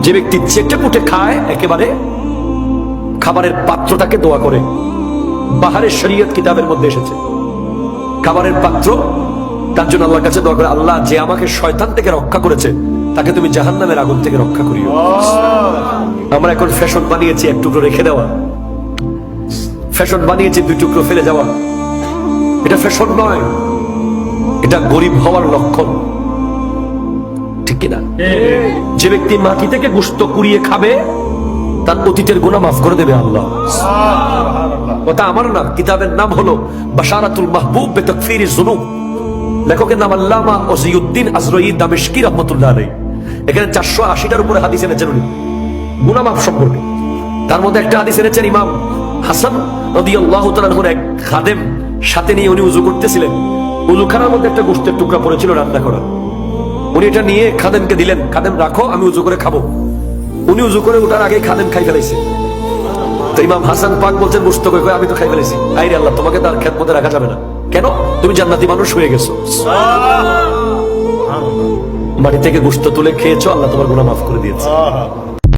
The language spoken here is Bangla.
যে ব্যক্তি চেটে পুটে খায় একেবারে খাবারের পাত্রটাকে দোয়া করে, বাহারের শরীয়ত কিতাবের মধ্যে এসেছে খাবারের পাত্র তার জন্য আল্লাহর কাছে দোয়া করে, আল্লাহ যে আমাকে শয়তান থেকে রক্ষা করেছে তাকে তুমি জাহান্নামের আগুন থেকে রক্ষা করিও। আমরা এখন ফ্যাশন বানিয়েছি এক টুকরো রেখে দেওয়া, ফ্যাশন বানিয়েছি দুই টুকরো ফেলে যাওয়া। এটা ফ্যাশন নয়, এটা গরিব হওয়ার লক্ষণ, ঠিক কিনা? যে ব্যক্তি মাটি থেকে গোশত কুড়িয়ে খাবে তার অতীতের গুনাহ মাফ করে দেবে আল্লাহ। কথা আমার না, কিতাবের নাম হলো বাশারাতুল মাহবুব বিতাকফিরিজ যুনুব, লেখকের নাম আল্লামা ওসিউদ্দিন আজরঈ দামেশকি রাহমাতুল্লাহ আলাইহি। এখানে 480টার উপরে হাদিস এনেছেন উনি গুনাহ মাফ সম্পর্কে। তার মধ্যে একটা হাদিস এনেছেন ইমাম হাসান রাদিয়াল্লাহু তাআলা আনহুর এক খাদেম সাথে নিয়ে উনি ওযু করতেছিলেন, ওযুখানার মধ্যে একটা গোশতের টুকরা পড়েছিল রান্না করা। উনি এটা নিয়ে খাদেমকে দিলেন, খাদেম রাখো আমি ওযু করে খাবো। উনি ওযু করে ওঠার আগে খাদেম খাই ফেলাইছে। তো ইমাম হাসান পাক বলছেন গোশত কই? আমি তো খাই ফেলেছি। আইরে আল্লাহ, তোমাকে তার খেদমতে রাখা যাবে না। কেন? তুমি জান্নাতি মানুষ হয়ে গেছো, মাটি থেকে গোশত তুলে খেয়েছো, আল্লাহ তোমার গুনাহ মাফ করে দিয়েছে।